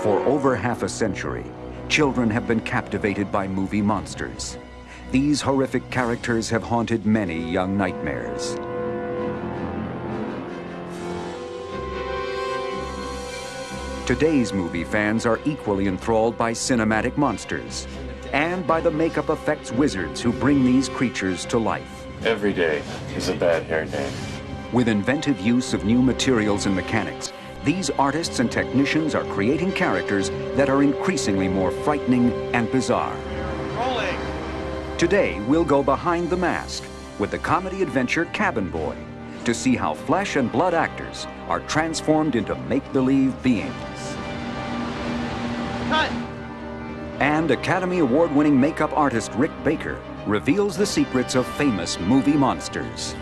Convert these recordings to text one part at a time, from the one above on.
For over half a century, children have been captivated by movie monsters. These horrific characters have haunted many young nightmares. Today's movie fans are equally enthralled by cinematic monsters and by the makeup effects wizards who bring these creatures to life. Every day is a bad hair day. With inventive use of new materials and mechanics, these artists and technicians are creating characters that are increasingly more frightening and bizarre. Rolling. Today, we'll go behind the mask with the comedy adventure Cabin Boy to see how flesh and blood actors are transformed into make-believe beings. Cut. And Academy Award-winning makeup artist Rick Baker reveals the secrets of famous movie monsters.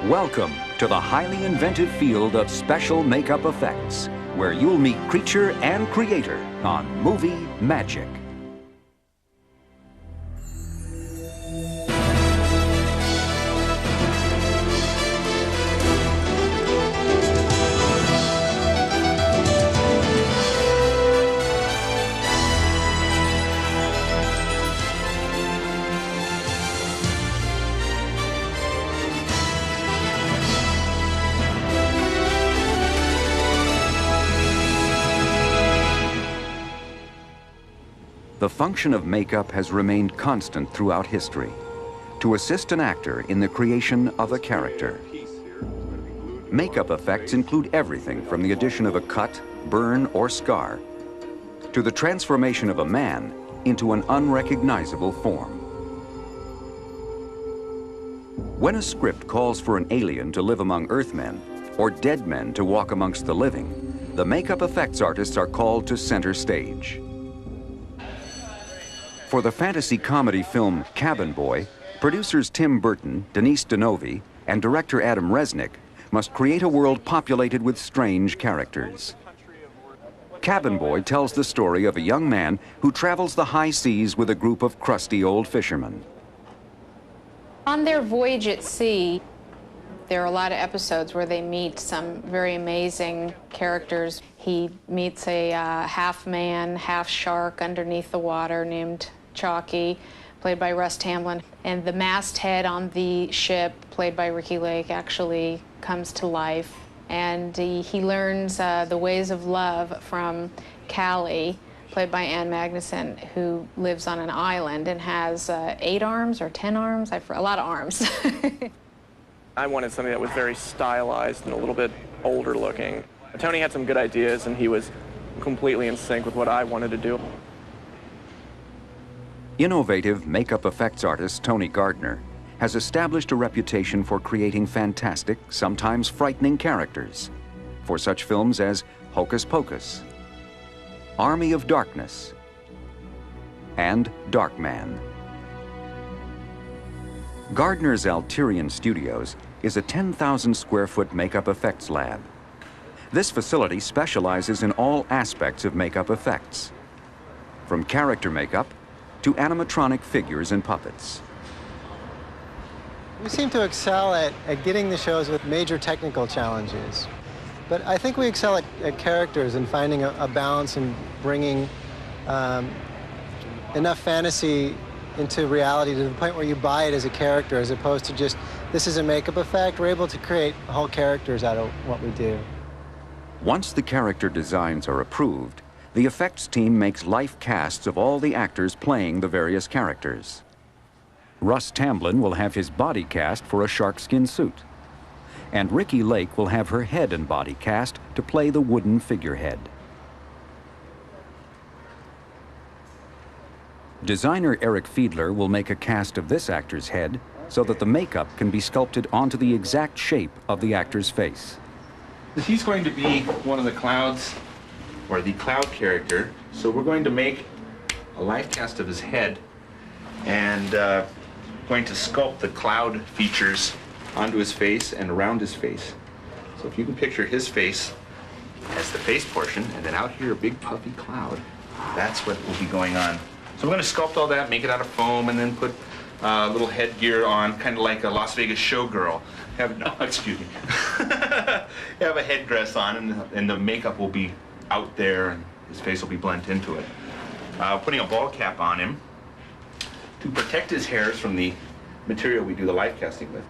Welcome to the highly inventive field of special makeup effects, where you'll meet creature and creator on Movie Magic. The function of makeup has remained constant throughout history, to assist an actor in the creation of a character. Makeup effects include everything from the addition of a cut, burn, or scar, to the transformation of a man into an unrecognizable form. When a script calls for an alien to live among Earthmen, or dead men to walk amongst the living, the makeup effects artists are called to center stage. For the fantasy comedy film Cabin Boy, producers Tim Burton, Denise Denovi, and director Adam Resnick must create a world populated with strange characters. Cabin Boy tells the story of a young man who travels the high seas with a group of crusty old fishermen. On their voyage at sea, there are a lot of episodes where they meet some very amazing characters. He meets a half man, half shark underneath the water named Chalky, played by Russ Tamblyn. And the masthead on the ship, played by Ricky Lake, actually comes to life. And he learns the ways of love from Callie, played by Ann Magnuson, who lives on an island and has 8 arms or 10 arms, a lot of arms. I wanted something that was very stylized and a little bit older looking. Tony had some good ideas, and he was completely in sync with what I wanted to do. Innovative makeup effects artist Tony Gardner has established a reputation for creating fantastic, sometimes frightening characters for such films as Hocus Pocus, Army of Darkness, and Darkman. Gardner's Alterian Studios is a 10,000 square foot makeup effects lab. This facility specializes in all aspects of makeup effects, from character makeup to animatronic figures and puppets. We seem to excel at getting the shows with major technical challenges. But I think we excel at characters and finding a balance and bringing enough fantasy into reality to the point where you buy it as a character as opposed to just, this is a makeup effect. We're able to create whole characters out of what we do. Once the character designs are approved, the effects team makes life casts of all the actors playing the various characters. Russ Tamblyn will have his body cast for a sharkskin suit, and Ricky Lake will have her head and body cast to play the wooden figurehead. Designer Eric Fiedler will make a cast of this actor's head so that the makeup can be sculpted onto the exact shape of the actor's face. He's going to be one of the clouds, or the cloud character. So we're going to make a life cast of his head and going to sculpt the cloud features onto his face and around his face. So if you can picture his face as the face portion, and then out here a big puffy cloud, that's what will be going on. So we're going to sculpt all that, make it out of foam, and then put a little headgear on, kind of like a Las Vegas showgirl. Have a headdress on, and the makeup will be out there, and his face will be blended into it. Putting a ball cap on him to protect his hairs from the material we do the life casting with.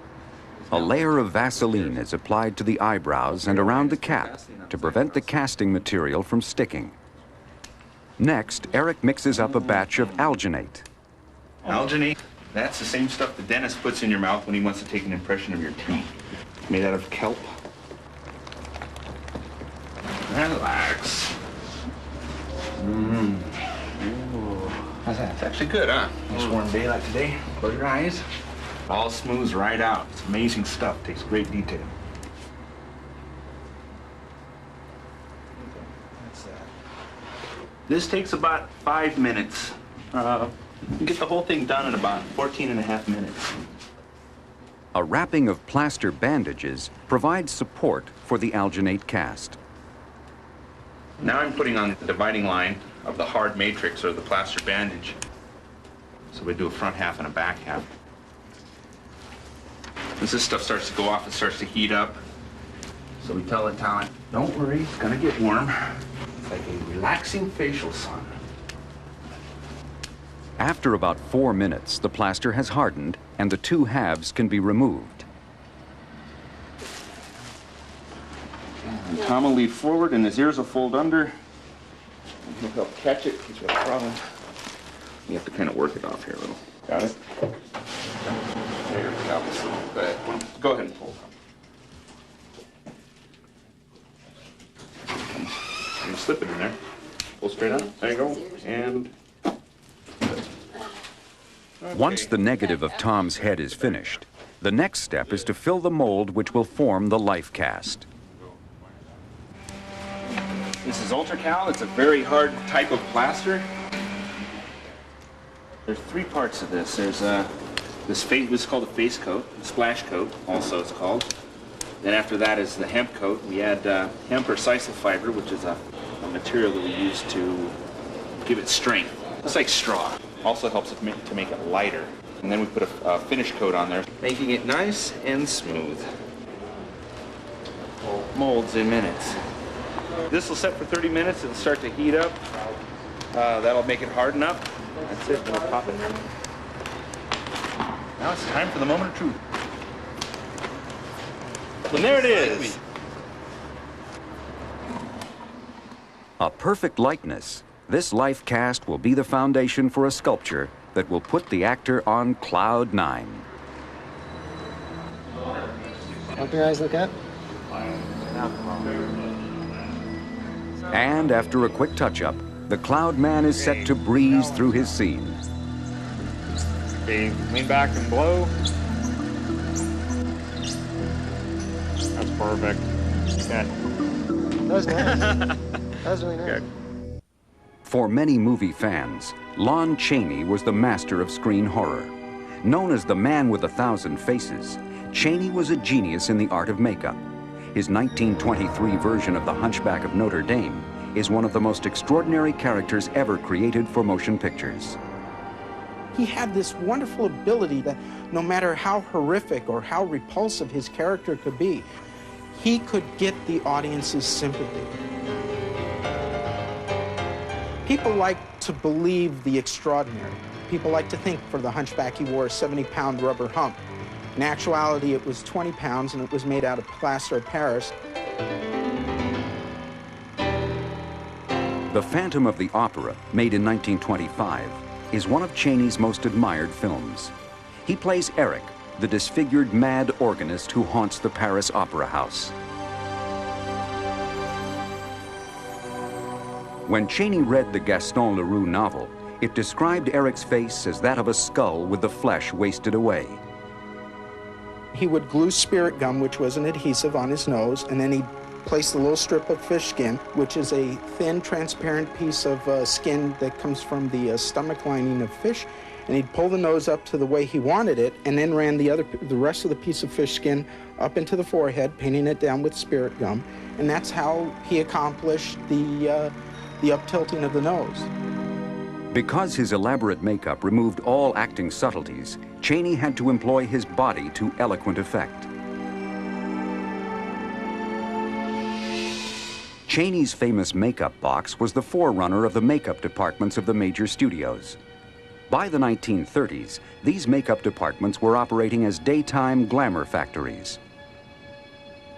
A layer of Vaseline is applied to the eyebrows and around the cap to prevent the casting material from sticking. Next, Eric mixes up a batch of alginate. Alginate, that's the same stuff the dentist puts in your mouth when he wants to take an impression of your teeth. Made out of kelp. Relax. How's that? It's actually good, huh? Nice warm day like today. Close your eyes. All smooths right out. It's amazing stuff. Takes great detail. This takes about 5 minutes. You get the whole thing done in about 14.5 minutes. A wrapping of plaster bandages provides support for the alginate cast. Now I'm putting on the dividing line of the hard matrix or the plaster bandage. So we do a front half and a back half. As this stuff starts to go off, it starts to heat up. So we tell the talent, don't worry, it's gonna get warm. It's like a relaxing facial sun. After about 4 minutes, the plaster has hardened and the two halves can be removed. And Tom will lead forward and his ears will fold under. And he'll help catch it in case we have a problem. You have to kind of work it off here a little. Got it? There we go. Go ahead. Go ahead and pull. I'm gonna slip it in there. Pull straight out. There you go. And Once the negative of Tom's head is finished, the next step is to fill the mold which will form the life cast. this is Ultracal. It's a very hard type of plaster. There's 3 parts of this. There's this is called a face coat, splash coat, also it's called. Then after that is the hemp coat. We add hemp or sisal fiber, which is a material that we use to give it strength. It's like straw. Also helps it to make it lighter. And then we put a finish coat on there, making it nice and smooth. Molds in minutes. This will set for 30 minutes. It'll start to heat up. That'll make it harden up. That's it. We'll pop it. Now it's time for the moment of truth. And there it is. A perfect likeness. This life cast will be the foundation for a sculpture that will put the actor on cloud 9. Help your eyes look up. And after a quick touch-up, the cloud man is set to breeze through his scene. Okay, lean back and blow. That's perfect. Okay. That was nice. That was really nice. Good. For many movie fans, Lon Chaney was the master of screen horror. Known as the man with 1,000 faces, Chaney was a genius in the art of makeup. His 1923 version of The Hunchback of Notre Dame is one of the most extraordinary characters ever created for motion pictures. He had this wonderful ability that no matter how horrific or how repulsive his character could be, he could get the audience's sympathy. People like to believe the extraordinary. People like to think for the Hunchback he wore a 70-pound rubber hump. In actuality, it was 20 pounds and it was made out of plaster of Paris. The Phantom of the Opera, made in 1925, is one of Chaney's most admired films. He plays Eric, the disfigured mad organist who haunts the Paris Opera House. When Chaney read the Gaston Leroux novel, it described Eric's face as that of a skull with the flesh wasted away. He would glue spirit gum, which was an adhesive, on his nose, and then he'd place the little strip of fish skin, which is a thin, transparent piece of skin that comes from the stomach lining of fish, and he'd pull the nose up to the way he wanted it, and then ran the rest of the piece of fish skin up into the forehead, painting it down with spirit gum, and that's how he accomplished the up-tilting of the nose. Because his elaborate makeup removed all acting subtleties, Chaney had to employ his body to eloquent effect. Chaney's famous makeup box was the forerunner of the makeup departments of the major studios. By the 1930s, these makeup departments were operating as daytime glamour factories.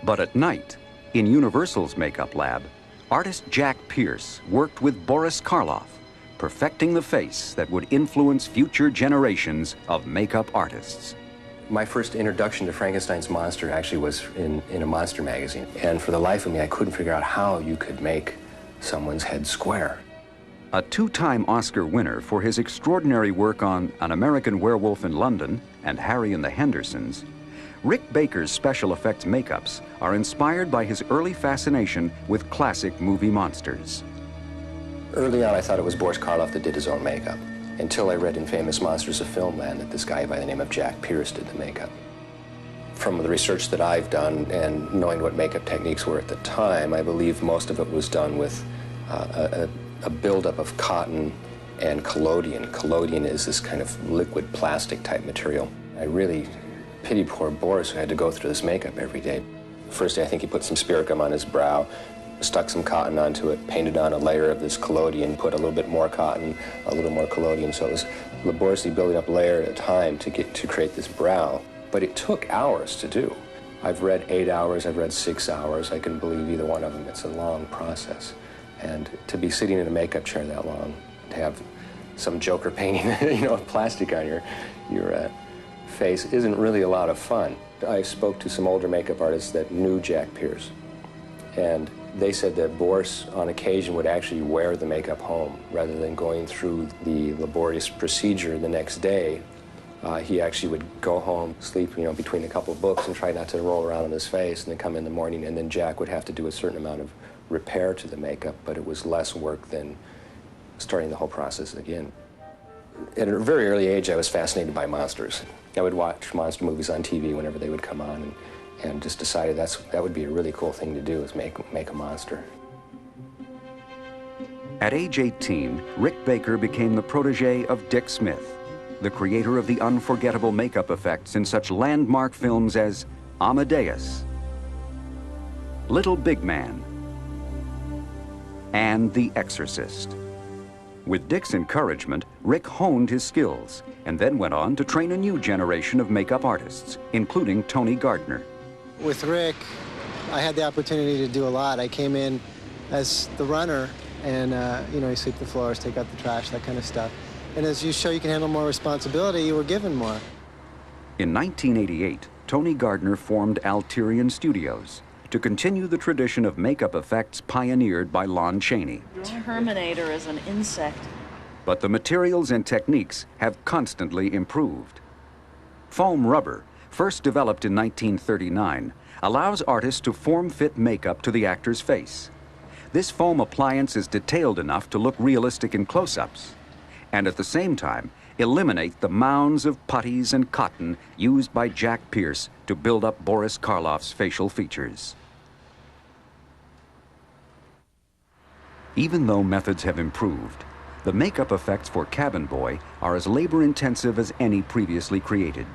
But at night, in Universal's makeup lab, artist Jack Pierce worked with Boris Karloff, perfecting the face that would influence future generations of makeup artists. My first introduction to Frankenstein's monster actually was in a monster magazine. And for the life of me, I couldn't figure out how you could make someone's head square. A two-time Oscar winner for his extraordinary work on An American Werewolf in London and Harry and the Hendersons, Rick Baker's special effects makeups are inspired by his early fascination with classic movie monsters. Early on, I thought it was Boris Karloff that did his own makeup, until I read in Famous Monsters of Filmland that this guy by the name of Jack Pierce did the makeup. From the research that I've done and knowing what makeup techniques were at the time, I believe most of it was done with a buildup of cotton and collodion. Collodion is this kind of liquid plastic type material. I really pity poor Boris, who had to go through this makeup every day. First day, I think he put some spirit gum on his brow, stuck some cotton onto it, painted on a layer of this collodion, put a little bit more cotton, a little more collodion. So it was laboriously building up layer at a time to create this brow. But it took hours to do. I've read 8 hours, I've read 6 hours. I couldn't believe either one of them. It's a long process. And to be sitting in a makeup chair that long, to have some joker painting, plastic on your face isn't really a lot of fun. I spoke to some older makeup artists that knew Jack Pierce, and they said that Boris, on occasion, would actually wear the makeup home rather than going through the laborious procedure the next day. He actually would go home, sleep, between a couple of books and try not to roll around on his face, and then come in the morning, and then Jack would have to do a certain amount of repair to the makeup, but it was less work than starting the whole process again. At a very early age, I was fascinated by monsters. I would watch monster movies on TV whenever they would come on, and just decided that would be a really cool thing to do, is make a monster. At age 18, Rick Baker became the protege of Dick Smith, the creator of the unforgettable makeup effects in such landmark films as Amadeus, Little Big Man, and The Exorcist. With Dick's encouragement, Rick honed his skills and then went on to train a new generation of makeup artists, including Tony Gardner. With Rick, I had the opportunity to do a lot. I came in as the runner, and you sweep the floors, take out the trash, that kind of stuff. And as you show you can handle more responsibility, you were given more. In 1988, Tony Gardner formed Alterian Studios to continue the tradition of makeup effects pioneered by Lon Chaney. Terminator is an insect. But the materials and techniques have constantly improved. Foam rubber, first developed in 1939, allows artists to form-fit makeup to the actor's face. This foam appliance is detailed enough to look realistic in close-ups, and at the same time, eliminate the mounds of putties and cotton used by Jack Pierce to build up Boris Karloff's facial features. Even though methods have improved, the makeup effects for Cabin Boy are as labor-intensive as any previously created.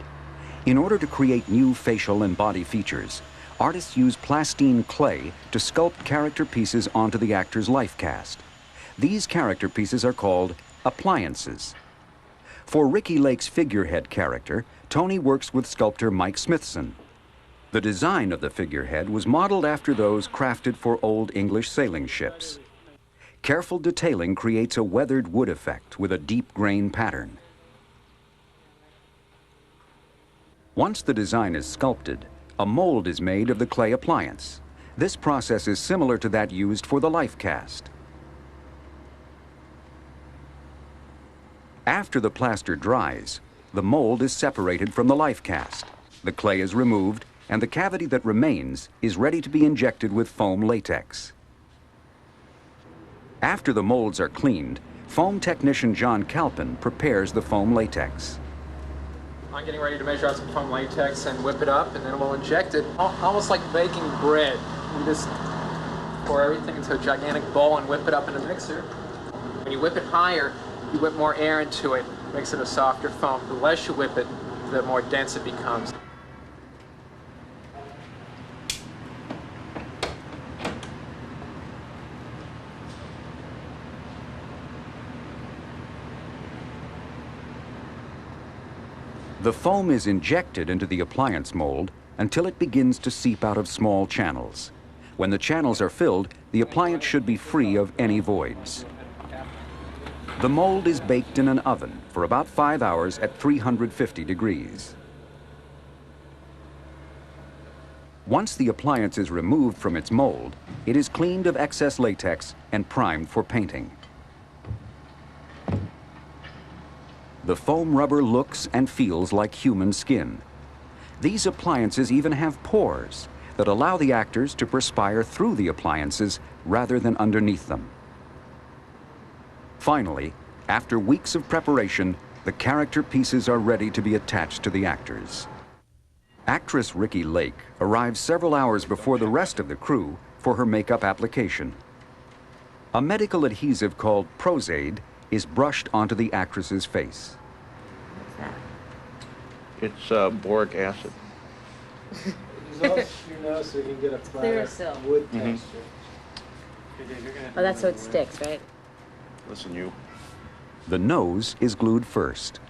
In order to create new facial and body features, artists use plastine clay to sculpt character pieces onto the actor's life cast. These character pieces are called appliances. For Ricky Lake's figurehead character, Tony works with sculptor Mike Smithson. The design of the figurehead was modeled after those crafted for old English sailing ships. Careful detailing creates a weathered wood effect with a deep grain pattern. Once the design is sculpted, a mold is made of the clay appliance. This process is similar to that used for the life cast. After the plaster dries, the mold is separated from the life cast. The clay is removed, and the cavity that remains is ready to be injected with foam latex. After the molds are cleaned, foam technician John Calpin prepares the foam latex. I'm getting ready to measure out some foam latex and whip it up, and then we'll inject it, almost like baking bread. We just pour everything into a gigantic bowl and whip it up in a mixer. When you whip it higher, you whip more air into it, makes it a softer foam. The less you whip it, the more dense it becomes. The foam is injected into the appliance mold until it begins to seep out of small channels. When the channels are filled, the appliance should be free of any voids. The mold is baked in an oven for about 5 hours at 350 degrees. Once the appliance is removed from its mold, it is cleaned of excess latex and primed for painting. The foam rubber looks and feels like human skin. These appliances even have pores that allow the actors to perspire through the appliances rather than underneath them. Finally, after weeks of preparation, the character pieces are ready to be attached to the actors. Actress Ricki Lake arrives several hours before the rest of the crew for her makeup application. A medical adhesive called Prozaid is brushed onto the actress's face. What's that? It's boric acid. Dissolve your nose so you can get a flatter Clearasil. wood texture. Oh, that's so it sticks, right? Listen, you. The nose is glued first.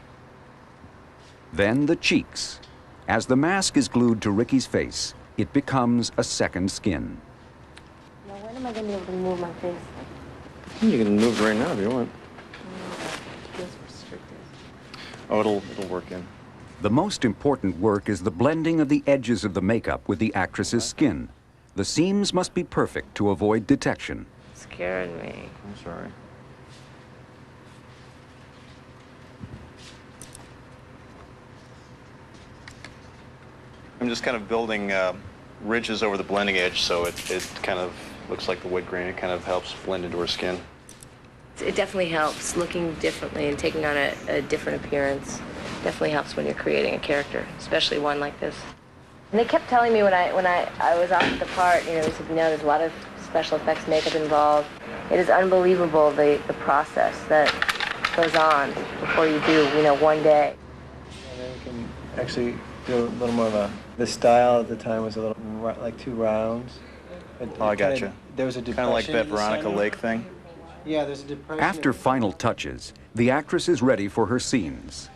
Then the cheeks. As the mask is glued to Ricky's face, it becomes a second skin. Now, when am I going to be able to move my face? You can move right now if you want. It feels restricted. Oh, it'll work in. The most important work is the blending of the edges of the makeup with the actress's skin. The seams must be perfect to avoid detection. It scared me. I'm sorry. I'm just kind of building ridges over the blending edge so it kind of looks like the wood grain. It kind of helps blend into her skin. It definitely helps looking differently and taking on a different appearance. Definitely helps when you're creating a character, especially one like this. And they kept telling me when I was off the part, they said, there's a lot of special effects makeup involved. It is unbelievable the process that goes on before you do, one day. And then you can actually do a little more of the style at the time was a little like 2 rounds. Oh, I gotcha. There was a depression. Kind of like that in the Veronica center. Lake thing? Yeah, there's a depression. After final touches, the actress is ready for her scenes.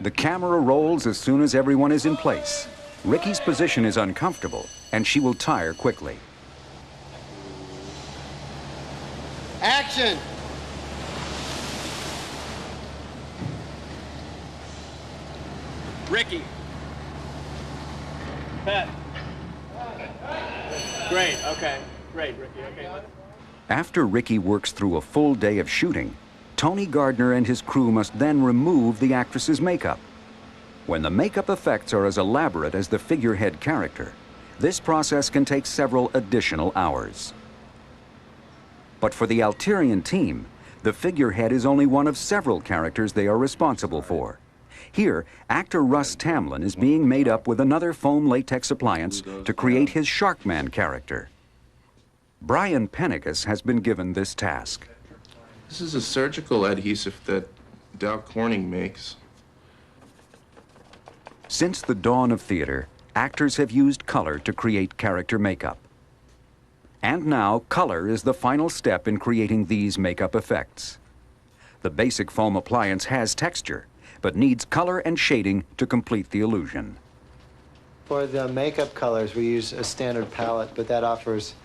The camera rolls as soon as everyone is in place. Ricky's position is uncomfortable, and she will tire quickly. Action! Ricky. Pat. Great, okay. Great, Ricky, okay. After Ricky works through a full day of shooting, Tony Gardner and his crew must then remove the actress's makeup. When the makeup effects are as elaborate as the figurehead character, this process can take several additional hours. But for the Alterian team, the figurehead is only one of several characters they are responsible for. Here, actor Russ Tamlin is being made up with another foam latex appliance to create his Sharkman character. Brian Pennicus has been given this task. This is a surgical adhesive that Dow Corning makes. Since the dawn of theater, actors have used color to create character makeup. And now, color is the final step in creating these makeup effects. The basic foam appliance has texture, but needs color and shading to complete the illusion. For the makeup colors, we use a standard palette, but that offers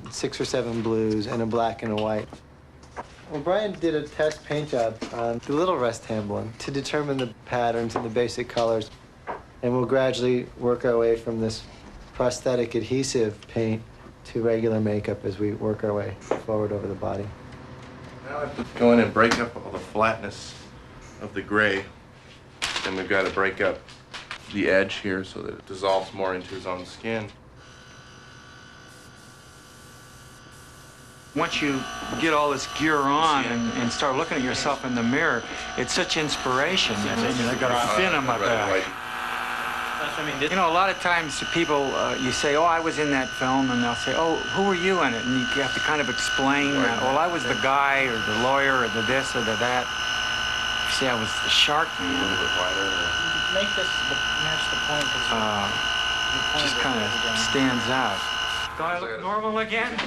6 or 7 blues and a black and a white. Well, Brian did a test paint job on the little rectangle to determine the patterns and the basic colors. And we'll gradually work our way from this prosthetic adhesive paint to regular makeup as we work our way forward over the body. Now I have to go in and break up all the flatness of the gray. And we've got to break up the edge here so that it dissolves more into his own skin. Once you get all this gear on and start looking at yourself in the mirror, it's such inspiration. You've got a fin on my back. A lot of times people, you say, oh, I was in that film, and they'll say, oh, who were you in it? And you have to kind of explain, well, I was the guy, or the lawyer, or the this, or the that. You say I was the shark man. A little bit wider. Make this match the point. Just kind of stands out. Do I look normal again?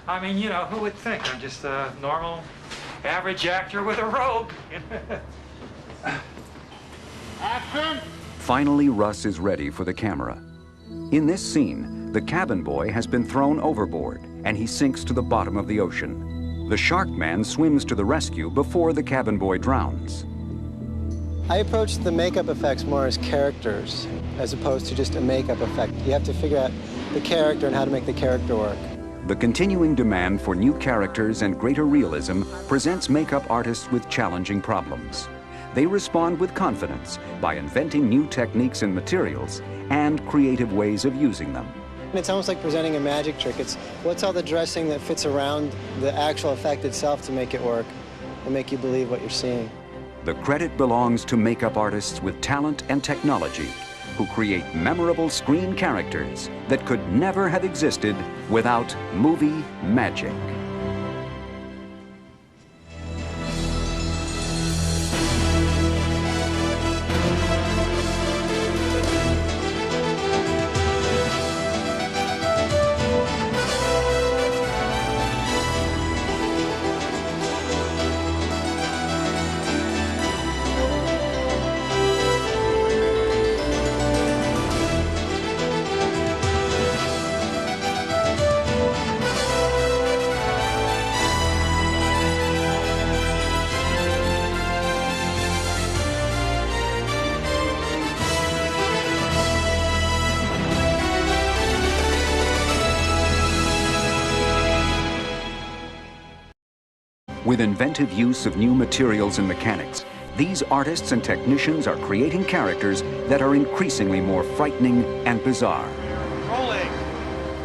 I mean, who would think? I'm just a normal, average actor with a robe. Finally, Russ is ready for the camera. In this scene, the cabin boy has been thrown overboard and he sinks to the bottom of the ocean. The shark man swims to the rescue before the cabin boy drowns. I approached the makeup effects more as characters as opposed to just a makeup effect. You have to figure out the character and how to make the character work. The continuing demand for new characters and greater realism presents makeup artists with challenging problems. They respond with confidence by inventing new techniques and materials and creative ways of using them. It's almost like presenting a magic trick. It's what's all the dressing that fits around the actual effect itself to make it work and make you believe what you're seeing. The credit belongs to makeup artists with talent and technology who create memorable screen characters that could never have existed without movie magic. With inventive use of new materials and mechanics, these artists and technicians are creating characters that are increasingly more frightening and bizarre. Rolling.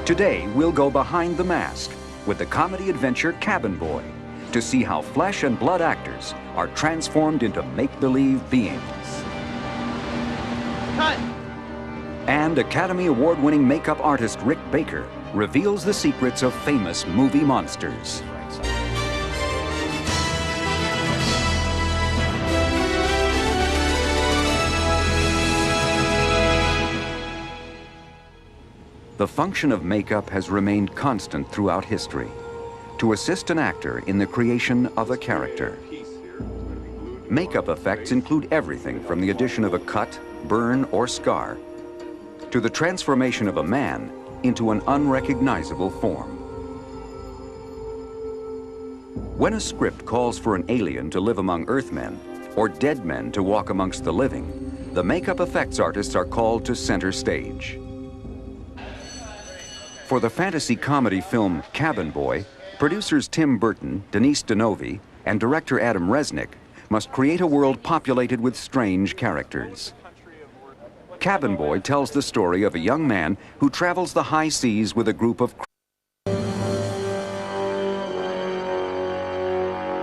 Today, we'll go behind the mask with the comedy adventure Cabin Boy to see how flesh and blood actors are transformed into make-believe beings. Cut. And Academy Award-winning makeup artist Rick Baker reveals the secrets of famous movie monsters. The function of makeup has remained constant throughout history, to assist an actor in the creation of a character. Makeup effects include everything from the addition of a cut, burn, or scar, to the transformation of a man into an unrecognizable form. When a script calls for an alien to live among Earthmen, or dead men to walk amongst the living, the makeup effects artists are called to center stage. For the fantasy comedy film Cabin Boy, producers Tim Burton, Denise Denovi, and director Adam Resnick must create a world populated with strange characters. Cabin Boy tells the story of a young man who travels the high seas with a group of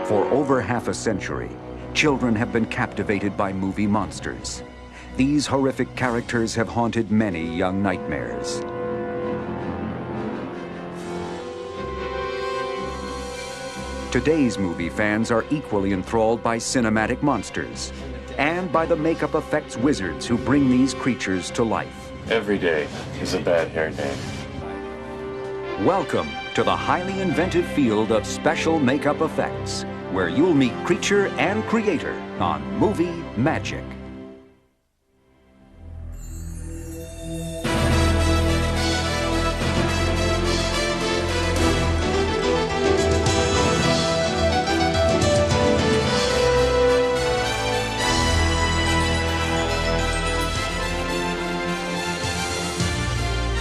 For over half a century, children have been captivated by movie monsters. These horrific characters have haunted many young nightmares. Today's movie fans are equally enthralled by cinematic monsters and by the makeup effects wizards who bring these creatures to life. Every day is a bad hair day. Welcome to the highly inventive field of special makeup effects, where you'll meet creature and creator on Movie Magic.